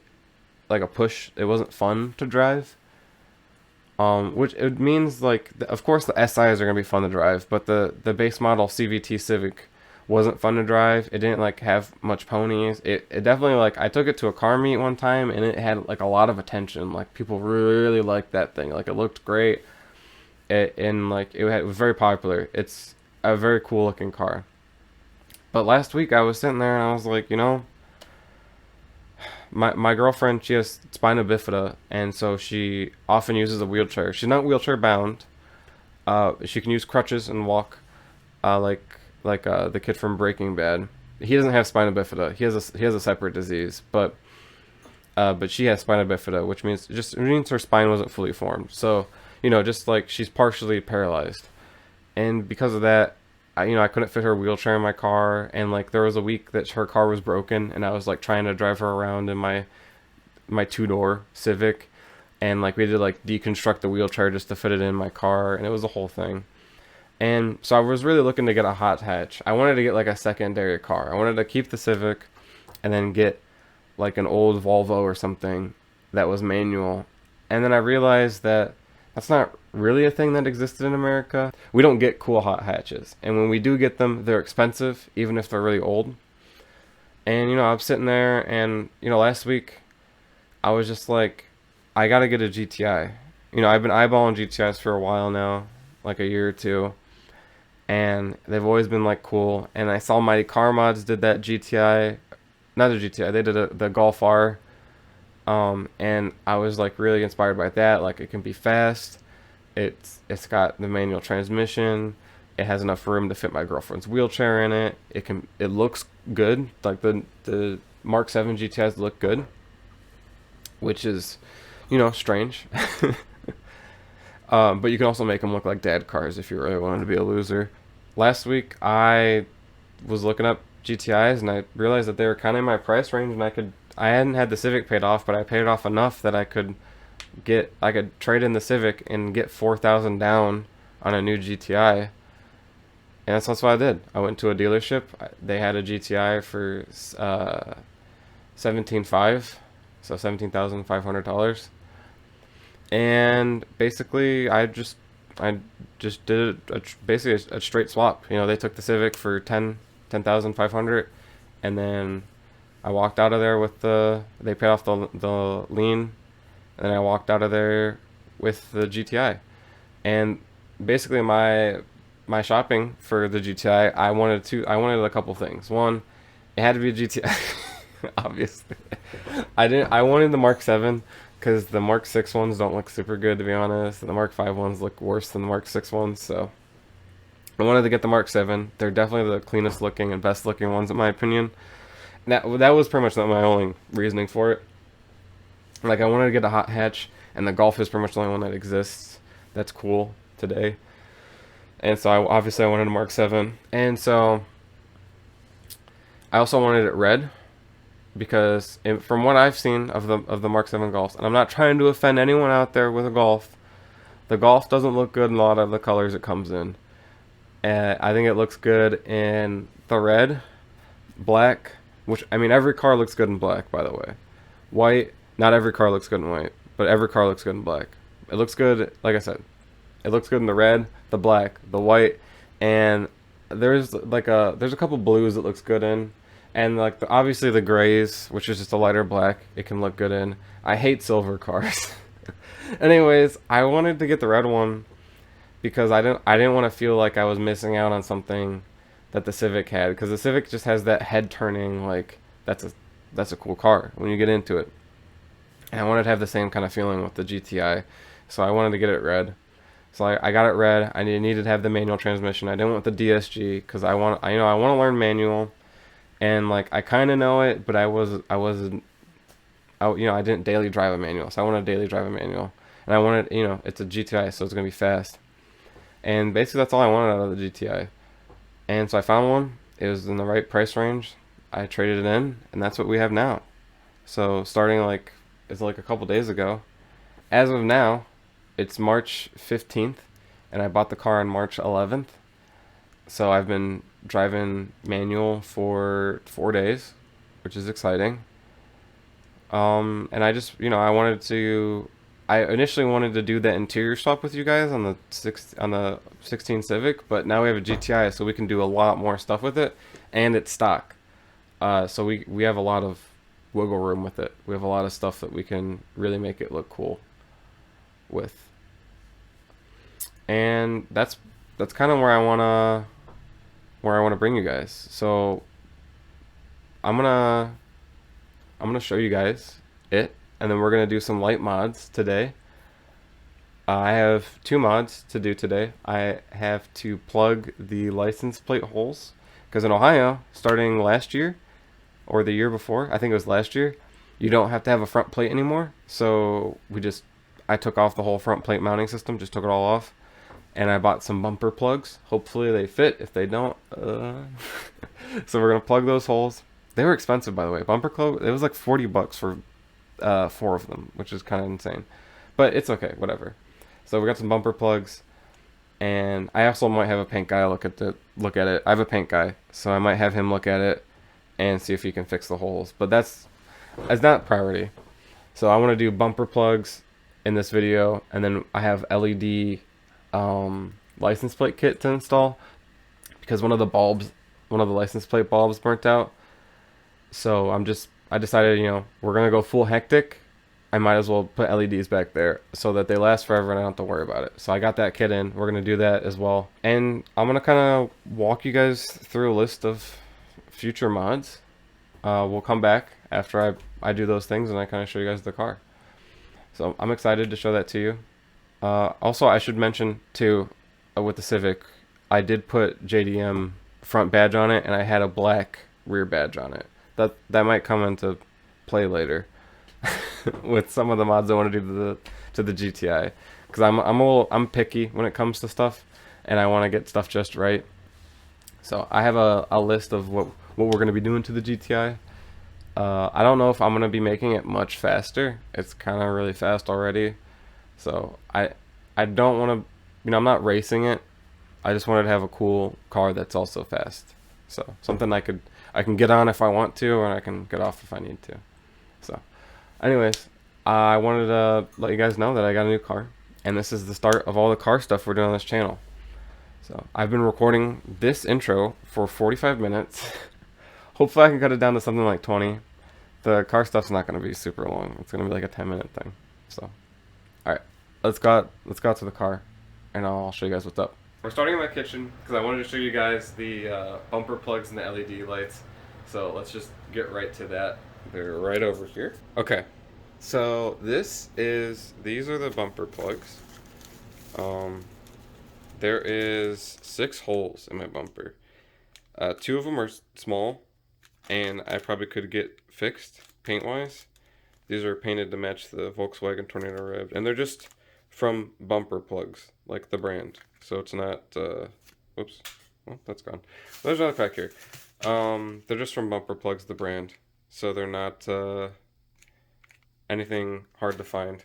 like a push. It wasn't fun to drive. Which it means like of course the SIs are gonna be fun to drive, but the base model CVT Civic wasn't fun to drive. It didn't like have much ponies. It definitely like I took it to a car meet one time and it had like a lot of attention. Like people really liked that thing. Like it looked great. And like it was very popular. It's a very cool looking car. But last week I was sitting there and I was like, my girlfriend, she has spina bifida, and so she often uses a wheelchair. She's not wheelchair bound. She can use crutches and walk, like the kid from Breaking Bad. he doesn't have spina bifida. He has a separate disease, but she has spina bifida, which means her spine wasn't fully formed. So just like she's partially paralyzed, and because of that, I couldn't fit her wheelchair in my car, and like there was a week that her car was broken, and I was like trying to drive her around in my two-door Civic, and like we had to like deconstruct the wheelchair just to fit it in my car, and it was a whole thing. And so I was really looking to get a hot hatch. I wanted to get like a secondary car. I wanted to keep the Civic and then get like an old Volvo or something that was manual. And then I realized that that's not really a thing that existed in America. We don't get cool hot hatches. And when we do get them, they're expensive, even if they're really old. And I'm sitting there and last week I was just like, I gotta get a GTI. I've been eyeballing GTIs for a while now, like a year or two, and they've always been like cool. And I saw Mighty Car Mods did that GTI, not a GTI, they did the Golf R, and I was like really inspired by that. Like it can be fast, it's got the manual transmission, it has enough room to fit my girlfriend's wheelchair in it. It looks good. Like the Mark 7 GTIs look good, which is strange. But you can also make them look like dad cars if you really wanted to be a loser. Last week I was looking up GTIs and I realized that they were kind of in my price range, and I hadn't had the Civic paid off, but I paid it off enough that I could trade in the Civic and get 4,000 down on a new GTI. And that's what I did. I went to a dealership. They had a GTI for 17.5, so $17,500. And basically I just did basically a straight swap. They took the Civic for 10,500, and then I walked out of there with they paid off the lien, and then I walked out of there with the GTI. And basically my shopping for the GTI, I wanted a couple things. One, it had to be a GTI. Obviously. I wanted the Mark 7 because the Mark 6 ones don't look super good, to be honest, and the Mark 5 ones look worse than the Mark 6 ones, so I wanted to get the Mark 7. They're definitely the cleanest looking and best looking ones in my opinion. That was pretty much my only reasoning for it. Like I wanted to get a hot hatch, and the Golf is pretty much the only one that exists that's cool today. And so obviously I wanted a Mark 7. And so I also wanted it red, because from what I've seen of the Mark 7 Golfs, and I'm not trying to offend anyone out there with a Golf, the Golf doesn't look good in a lot of the colors it comes in. And I think it looks good in the red, black, which, I mean, every car looks good in black, by the way. White, not every car looks good in white, but every car looks good in black. It looks good, like I said, it looks good in the red, the black, the white, and there's a couple blues that looks good in. And like obviously the grays, which is just a lighter black, it can look good in. I hate silver cars. Anyways, I wanted to get the red one because I didn't want to feel like I was missing out on something that the Civic had, because the Civic just has that head turning, like that's a cool car when you get into it. And I wanted to have the same kind of feeling with the GTI, so I wanted to get it red. So I got it red. I needed to have the manual transmission. I didn't want the DSG because I want to learn manual. And like I kind of know it, but I didn't daily drive a manual, so I want to daily drive a manual, and I wanted, it's a GTI, so it's gonna be fast. And basically that's all I wanted out of the GTI. And so I found one. It was in the right price range. I traded it in, and that's what we have now. So starting it's like a couple days ago. As of now, it's March 15th, and I bought the car on March 11th. So I've been driving manual for 4 days, which is exciting. And I just, I initially wanted to do the interior swap with you guys on the 16 Civic, but now we have a GTI, so we can do a lot more stuff with it, and it's stock. So we have a lot of wiggle room with it. We have a lot of stuff that we can really make it look cool with. And that's kind of where I want to bring you guys. So I'm gonna show you guys it, and then we're gonna do some light mods today. I have 2 mods to do today. I have to plug the license plate holes, Because in Ohio, starting last year or the year before, I think it was last year, you don't have to have a front plate anymore. So I took off the whole front plate mounting system, just took it all off, and I bought some bumper plugs. Hopefully they fit. If they don't, so we're gonna plug those holes. They were expensive, by the way. Bumper plug, it was like $40 for 4 of them, which is kind of insane, but it's okay, whatever. So we got some bumper plugs, and I also might have a paint guy look at it. I have a paint guy, so I might have him look at it and see if he can fix the holes. But that's not priority. So I want to do bumper plugs in this video, and then I have LED license plate kit to install because one of the license plate bulbs burnt out. So I decided, we're gonna go full hectic. I might as well put LEDs back there so that they last forever and I don't have to worry about it. So I got that kit in. We're gonna do that as well, and I'm gonna kind of walk you guys through a list of future mods. We'll come back after I do those things and I kind of show you guys the car. So I'm excited to show that to you. Also, I should mention too, with the Civic, I did put JDM front badge on it, and I had a black rear badge on it. That might come into play later with some of the mods I want to do to the GTI, because I'm picky when it comes to stuff, and I want to get stuff just right. So I have a list of what we're going to be doing to the GTI. I don't know if I'm going to be making it much faster. It's kind of really fast already. So I don't want to, I'm not racing it. I just wanted to have a cool car that's also fast. So something I can get on if I want to, or I can get off if I need to. So anyways, I wanted to let you guys know that I got a new car, and this is the start of all the car stuff we're doing on this channel. So I've been recording this intro for 45 minutes. Hopefully I can cut it down to something like 20. The car stuff's not going to be super long. It's going to be like a 10-minute thing. So, alright, let's go out to the car, and I'll show you guys what's up. We're starting in my kitchen because I wanted to show you guys the bumper plugs and the LED lights. So let's just get right to that. They're right over here. Okay, so these are the bumper plugs. There is 6 holes in my bumper. 2 of them are small, and I probably could get fixed paint-wise. These are painted to match the Volkswagen Tornado Rev, and they're just from bumper plugs, like the brand. So it's not, oops, well, that's gone. There's another pack here. They're just from Bumper Plugs, the brand. So they're not anything hard to find.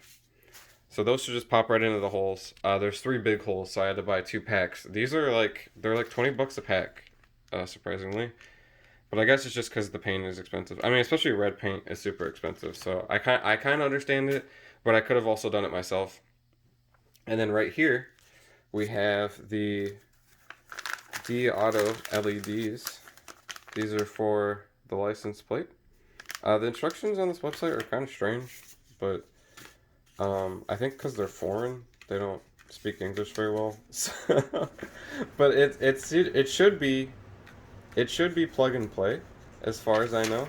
So those should just pop right into the holes. There's 3 big holes, so I had to buy 2 packs. These are they're like $20 a pack, surprisingly. But I guess it's just because the paint is expensive. I mean, especially red paint is super expensive. So I kind of understand it, but I could have also done it myself. And then right here, we have the D-Auto LEDs. These are for the license plate. The instructions on this website are kind of strange, but I think because they're foreign, they don't speak English very well. But it should be plug and play, as far as I know.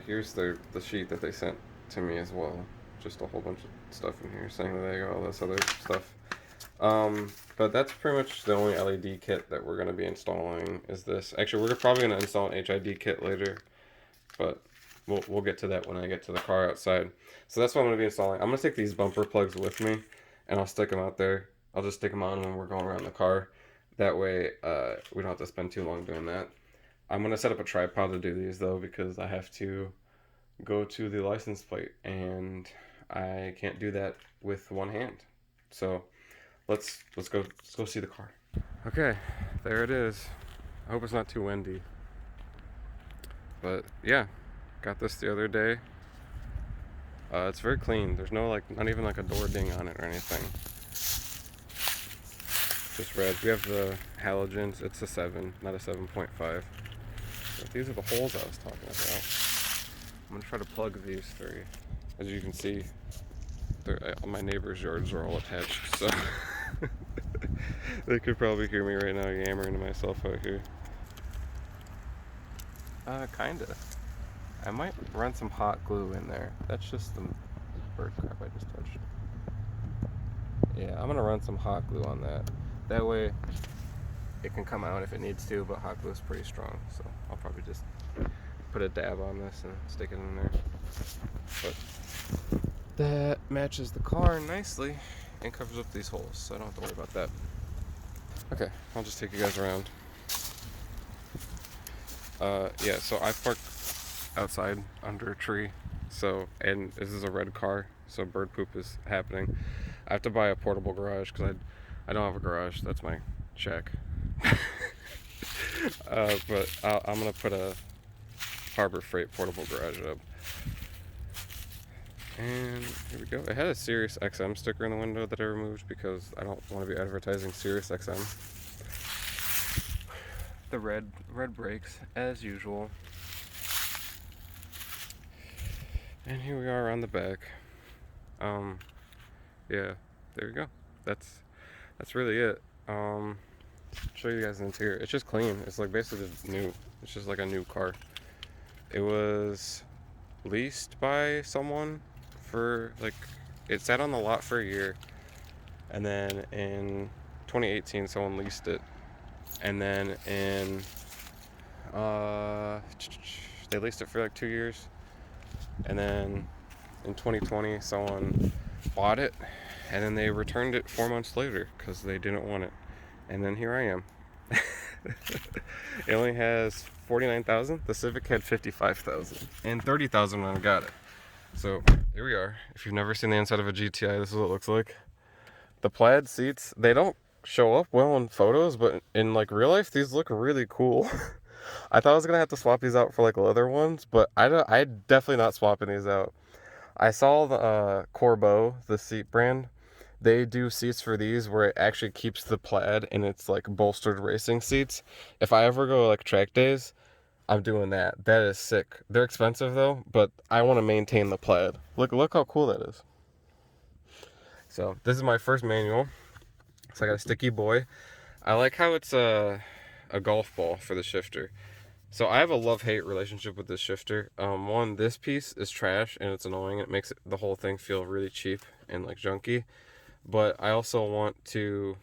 Here's the sheet that they sent to me as well. Just a whole bunch of stuff in here saying that they got all this other stuff. But that's pretty much the only LED kit that we're going to be installing is this. Actually, we're probably going to install an HID kit later, but we'll get to that when I get to the car outside. So that's what I'm going to be installing. I'm going to take these bumper plugs with me, and I'll stick them out there. I'll just stick them on when we're going around the car. That way, we don't have to spend too long doing that. I'm going to set up a tripod to do these, though, because I have to go to the license plate, and I can't do that with one hand. So let's go see the car. Okay, there it is. I hope it's not too windy. But yeah, got this the other day. It's very clean. There's no not even like a door ding on it or anything. Just red. We have the halogens. It's a 7, not a 7.5. But these are the holes I was talking about. I'm gonna try to plug these 3. As you can see, my neighbor's yards are all attached, so they could probably hear me right now yammering to myself out here. Kinda. I might run some hot glue in there. That's just the bird crap I just touched. Yeah, I'm gonna run some hot glue on that. That way, it can come out if it needs to, but hot glue is pretty strong, so I'll probably just put a dab on this and stick it in there. But that matches the car nicely and covers up these holes, so I don't have to worry about that. Okay, I'll just take you guys around. Yeah, so I parked outside under a tree, so, and this is a red car, so bird poop is happening. I have to buy a portable garage because I don't have a garage. That's my shack. But I'm gonna put a Harbor Freight portable garage up. And here we go. It had a Sirius XM sticker in the window that I removed because I don't want to be advertising Sirius XM. The red brakes as usual. And here we are on the back. Yeah, there we go. That's really it. Show you guys the interior. It's just clean. It's like basically new. It's just like a new car. It was leased by someone for like, it sat on the lot for a year, and then in 2018 someone leased it, and then in they leased it for like 2 years, and then in 2020 someone bought it, and then they returned it 4 months later because they didn't want it, and then here I am. It only has 49,000. The Civic had 55,000 and 30,000 when I got it. So here we are. If you've never seen the inside of a GTI, this is what it looks like. The plaid seats, they don't show up well in photos, but in like real life, these look really cool. I thought I was gonna have to swap these out for like leather ones, but I definitely not swapping these out. I saw the Corbeau, the seat brand. They do seats for these where it actually keeps the plaid and it's like bolstered racing seats. If I ever go like track days, I'm doing that. That is sick. They're expensive though, but I want to maintain the plaid. Look how cool that is. So this is my first manual. So I got a sticky boy. I like how it's a golf ball for the shifter. So I have a love-hate relationship with this shifter. One, this piece is trash and it's annoying. It makes the whole thing feel really cheap and like junky. But I also want to,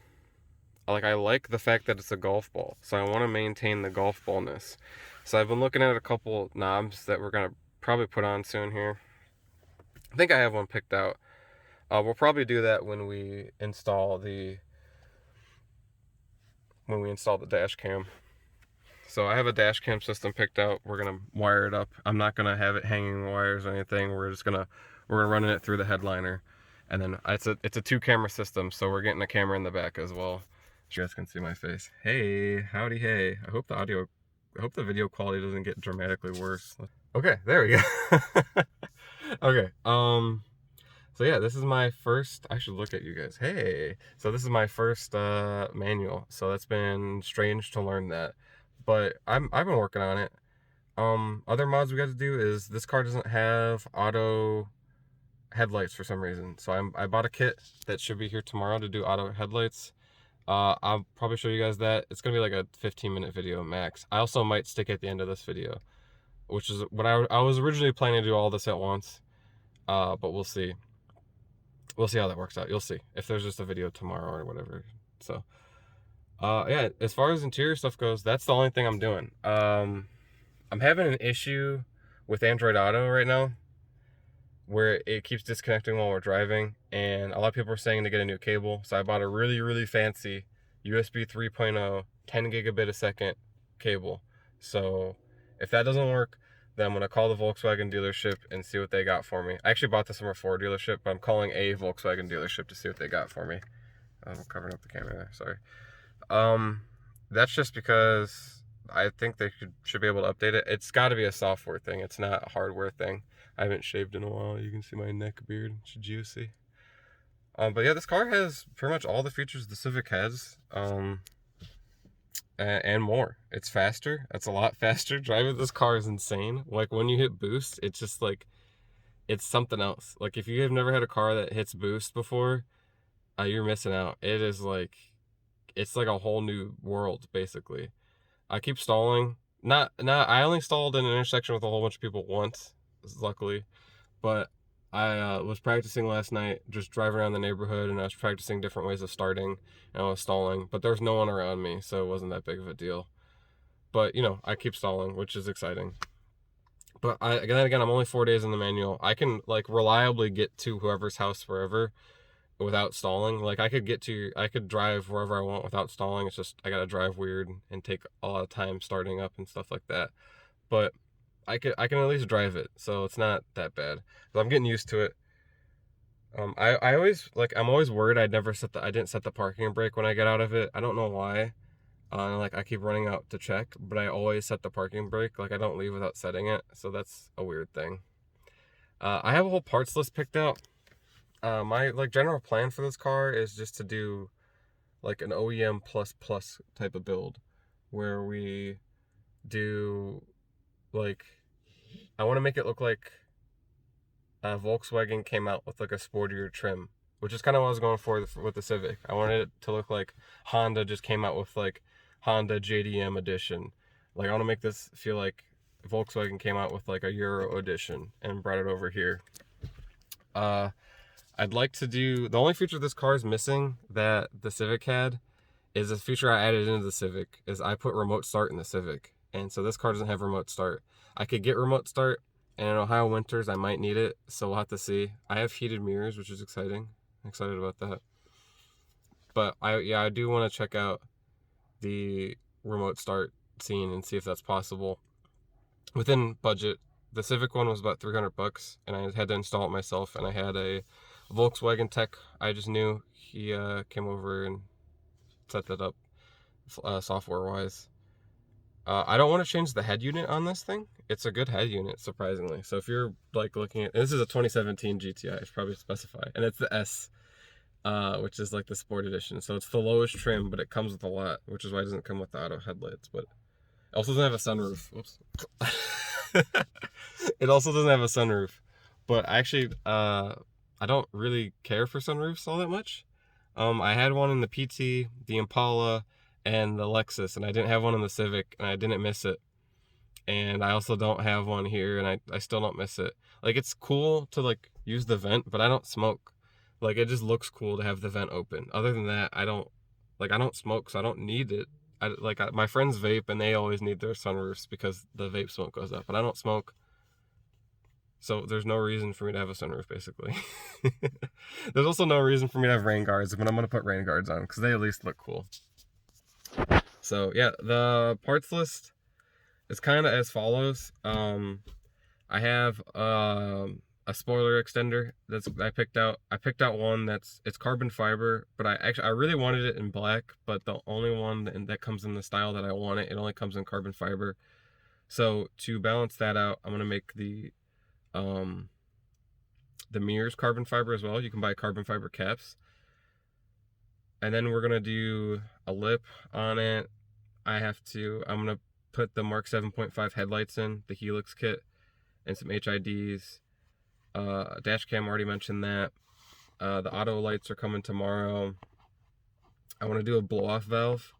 I like the fact that it's a golf ball. So I want to maintain the golf ballness. So I've been looking at a couple knobs that we're going to probably put on soon here. I think I have one picked out. We'll probably do that when we install the dash cam. So I have a dash cam system picked out. We're gonna wire it up. I'm not gonna have it hanging wires or anything. We're gonna run it through the headliner, and then it's a 2-camera system. So we're getting a camera in the back as well. You guys can see my face. Hey, howdy, hey. I hope the video quality doesn't get dramatically worse. Okay, there we go. Okay. So yeah, this is my first, I should look at you guys. Hey, so this is my first manual. So that's been strange to learn that, but I've been working on it. Other mods we got to do is this car doesn't have auto headlights for some reason. So I bought a kit that should be here tomorrow to do auto headlights. I'll probably show you guys that. It's gonna be like a 15-minute video max. I also might stick at the end of this video, which is what I was originally planning to do all this at once. But we'll see. We'll see how that works out. You'll see if there's just a video tomorrow or whatever. So, yeah, as far as interior stuff goes, that's the only thing I'm doing. I'm having an issue with Android Auto right now where it keeps disconnecting while we're driving, and a lot of people are saying to get a new cable. So I bought a really, really fancy USB 3.0, 10 gigabit a second cable. So if that doesn't work, then I'm going to call the Volkswagen dealership and see what they got for me. I actually bought this from a Ford dealership, but I'm calling a Volkswagen dealership to see what they got for me. I'm covering up the camera there, sorry. That's just because I think they should be able to update it. It's got to be a software thing. It's not a hardware thing. I haven't shaved in a while. You can see my neck beard. It's juicy. But yeah, this car has pretty much all the features the Civic has. And more. It's faster. It's a lot faster. Driving this car is insane. Like when you hit boost, it's just like, it's something else. Like if you have never had a car that hits boost before, you're missing out. It is like, it's like a whole new world basically. I keep stalling. I only stalled in an intersection with a whole bunch of people once, luckily, but I was practicing last night, just driving around the neighborhood, and I was practicing different ways of starting, and I was stalling, but there was no one around me, so it wasn't that big of a deal. But, I keep stalling, which is exciting. But again, I'm only 4 days in the manual. I can, like, reliably get to whoever's house wherever without stalling. Like, I could drive wherever I want without stalling. It's just, I gotta drive weird and take a lot of time starting up and stuff like that. But I can at least drive it, so it's not that bad. So I'm getting used to it. I always I'm always worried I didn't set the parking brake when I get out of it. I don't know why. I keep running out to check, but I always set the parking brake. Like I don't leave without setting it, so that's a weird thing. I have a whole parts list picked out. My general plan for this car is just to do like an OEM plus plus type of build, where we do like I want to make it look like Volkswagen came out with like a sportier trim, which is kind of what I was going for with the Civic. I wanted it to look like Honda just came out with like Honda JDM edition. Like I want to make this feel like Volkswagen came out with like a Euro edition and brought it over here. I'd like to do, the only feature this car is missing that the Civic had is a feature I added into the Civic, is I put remote start in the Civic. And so this car doesn't have remote start. I could get remote start, and in Ohio winters I might need it, so we'll have to see. I have heated mirrors, which is exciting. I'm excited about that. But I do want to check out the remote start scene and see if that's possible within budget. The Civic one was about $300, and I had to install it myself. And I had a Volkswagen tech I just knew. He came over and set that up software wise. I don't want to change the head unit on this thing. It's a good head unit, surprisingly. So if you're like looking at, this is a 2017 GTI, I should probably specify, and it's the S, which is like the sport edition. So it's the lowest trim, but it comes with a lot, which is why it doesn't come with the auto headlights. But it also doesn't have a sunroof. Whoops. It also doesn't have a sunroof, but actually, I don't really care for sunroofs all that much. I had one in the PT, the Impala, and the Lexus, and I didn't have one in the Civic, and I didn't miss it. And I also don't have one here, and I still don't miss it. Like, it's cool to, like, use the vent, but I don't smoke. Like, it just looks cool to have the vent open. Other than that, I don't smoke, so I don't need it. My friends vape, and they always need their sunroofs because the vape smoke goes up, but I don't smoke. So there's no reason for me to have a sunroof, basically. There's also no reason for me to have rain guards, but I'm going to put rain guards on because they at least look cool. So yeah, the parts list is kind of as follows. I have a spoiler extender I picked out. I picked out one it's carbon fiber, but I really wanted it in black, but the only one that comes in the style that I want it only comes in carbon fiber. So to balance that out, I'm gonna make the mirrors carbon fiber as well. You can buy carbon fiber caps. And then we're gonna do a lip on it. I'm gonna put the Mark 7.5 headlights in, the Helix kit, and some HIDs. Dash cam, already mentioned that. The auto lights are coming tomorrow. I want to do a blow off valve,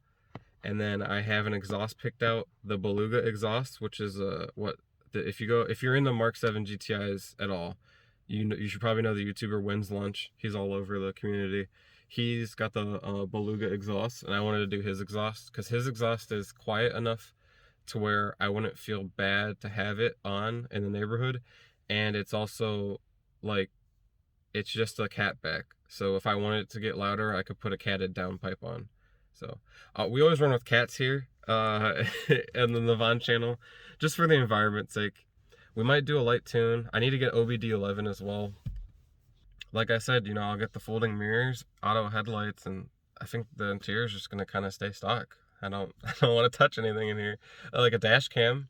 and then I have an exhaust picked out, the Beluga exhaust, which is if you're in the Mark 7 GTIs at all, you should probably know the YouTuber Wins Lunch. He's all over the community. He's got the Beluga exhaust, and I wanted to do his exhaust because his exhaust is quiet enough to where I wouldn't feel bad to have it on in the neighborhood, and it's also like it's just a cat back. So if I wanted it to get louder, I could put a catted downpipe on. So we always run with cats here, and then the Vaughn channel, just for the environment's sake. We might do a light tune. I need to get OBD11 as well. Like I said, I'll get the folding mirrors, auto headlights, and I think the interior is just gonna kind of stay stock. I don't want to touch anything in here. Like a dash cam,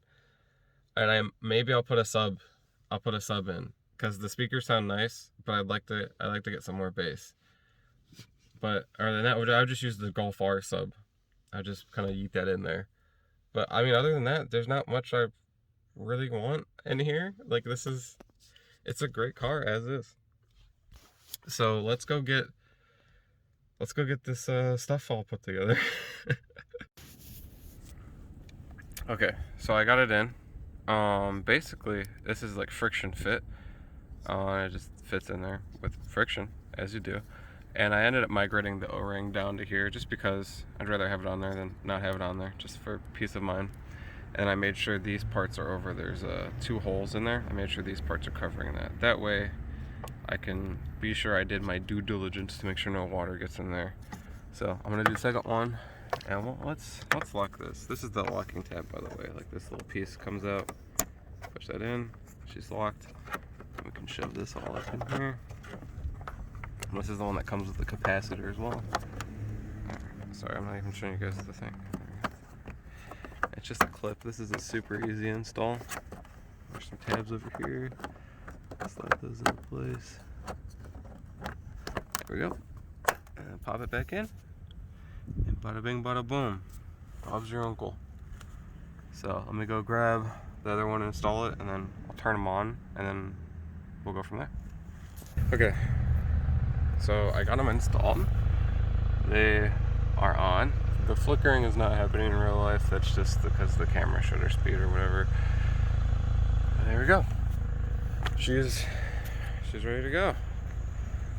and maybe I'll put a sub. I'll put a sub in because the speakers sound nice, but I'd like to get some more bass. But other than that, I would just use the Golf R sub. I just kind of yeet that in there. But I mean, other than that, there's not much I really want in here. Like it's a great car as is. So let's go get this stuff all put together. Okay, so I got it in. Basically, this is like friction fit. I just fits in there with friction, as you do. And I ended up migrating the O-ring down to here just because I'd rather have it on there than not have it on there, just for peace of mind. And I made sure these parts are over. There's 2 holes in there. I made sure these parts are covering that. That way I can be sure I did my due diligence to make sure no water gets in there. So I'm gonna do the second one, and let's lock this. This is the locking tab, by the way. Like, this little piece comes out, push that in, she's locked. We can shove this all up in here. And this is the one that comes with the capacitor as well. Sorry, I'm not even showing you guys the thing. It's just a clip. This is a super easy install. There's some tabs over here. Slide those into place. There we go. And then pop it back in. And bada bing, bada boom. Bob's your uncle. So let me go grab the other one and install it, and then I'll turn them on, and then we'll go from there. Okay. So I got them installed. They are on. The flickering is not happening in real life. That's just because the camera shutter speed or whatever. And there we go. She's ready to go.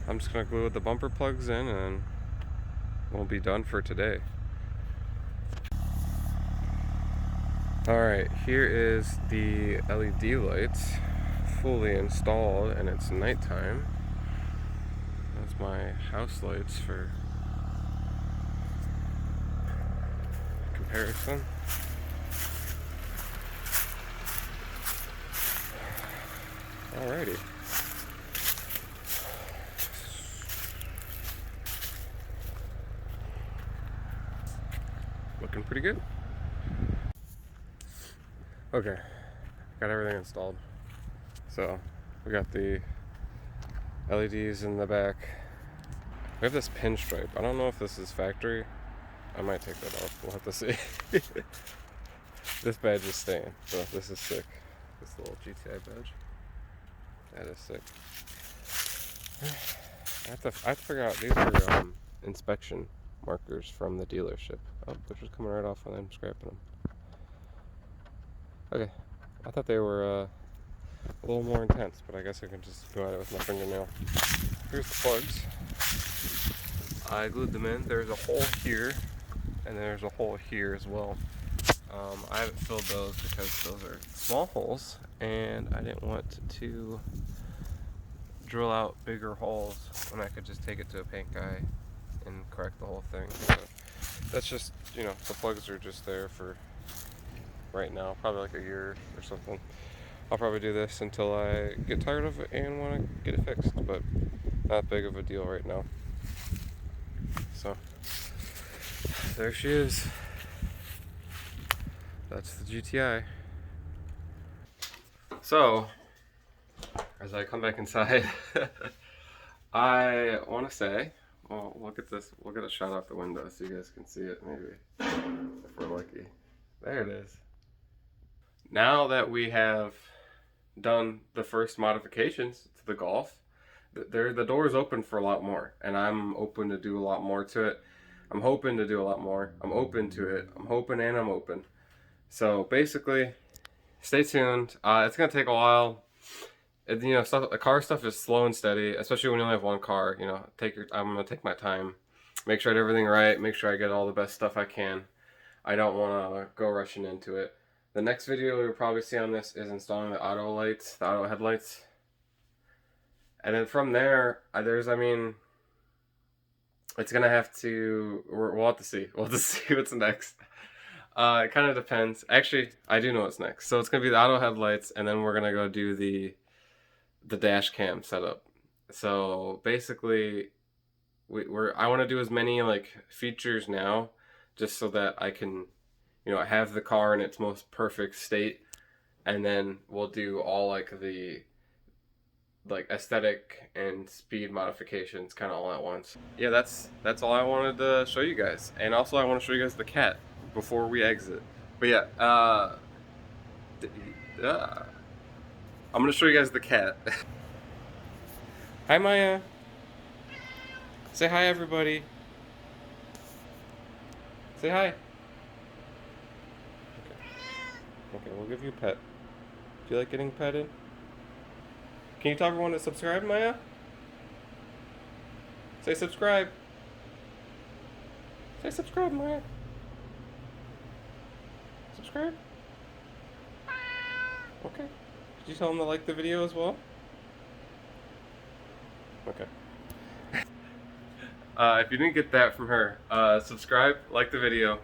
I'm just gonna glue the bumper plugs in, and we'll be done for today. Alright, here is the LED lights fully installed, and it's nighttime. That's my house lights for comparison. Alrighty. Looking pretty good. Okay, got everything installed. So we got the LEDs in the back. We have this pinstripe. I don't know if this is factory. I might take that off. We'll have to see. This badge is staying, so this is sick. This little GTI badge. That is sick. I have to figure out, these are inspection markers from the dealership. Oh, they're just coming right off when I'm scrapping them. Okay, I thought they were a little more intense, but I guess I can just go at it with my fingernail. Here's the plugs. I glued them in. There's a hole here, and there's a hole here as well. I haven't filled those because those are small holes, and I didn't want to drill out bigger holes when I could just take it to a paint guy and correct the whole thing. So that's just, you know, the plugs are just there for right now, probably like a year or something. I'll probably do this until I get tired of it and want to get it fixed, but not big of a deal right now. So there she is. That's the GTI. So as I come back inside, I want to say, well, look at this. We'll get a shot out the window so you guys can see it, maybe, if we're lucky. There it is. Now that we have done the first modifications to the Golf, the door is open for a lot more, and I'm open to do a lot more to it. I'm hoping to do a lot more. I'm open to it. I'm hoping and I'm open. So basically, stay tuned. It's gonna take a while. You know, the car stuff is slow and steady, especially when you only have one car. You know, I'm gonna take my time, make sure I do everything right, make sure I get all the best stuff I can. I don't want to go rushing into it. The next video you'll probably see on this is installing the auto lights, the auto headlights. And then from there, it's gonna have to, we'll have to see. We'll have to see what's next. It kind of depends. Actually, I do know what's next. So it's gonna be the auto headlights, and then we're gonna go do the dash cam setup. So basically, I want to do as many like features now, just so that I can, you know, have the car in its most perfect state, and then we'll do all like the aesthetic and speed modifications kind of all at once. Yeah, that's all I wanted to show you guys, and also I want to show you guys the cat before we exit. But yeah, I'm gonna show you guys the cat. Hi, Maya. Say hi, everybody. Say hi. Okay, we'll give you a pet. Do you like getting petted? Can you tell everyone to subscribe, Maya? Say subscribe. Say subscribe, Maya. Subscribe. Okay. Did you tell them to like the video as well? Okay. If you didn't get that from her, subscribe, like the video.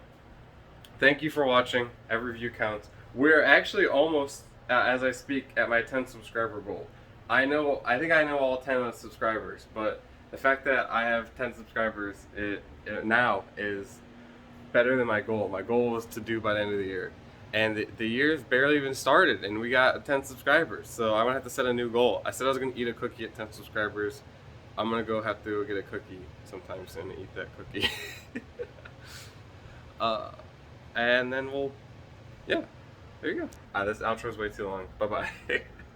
Thank you for watching. Every view counts. We're actually almost, as I speak, at my 10 subscriber goal. I think I know all 10 of the subscribers, but the fact that I have 10 subscribers it now is better than my goal. My goal was to do by the end of the year. And the year's barely even started, and we got 10 subscribers. So I'm gonna have to set a new goal. I said I was gonna eat a cookie at 10 subscribers. I'm gonna go have to get a cookie sometime soon to eat that cookie. uh, and then we'll, yeah, there you go. This outro is way too long. Bye bye.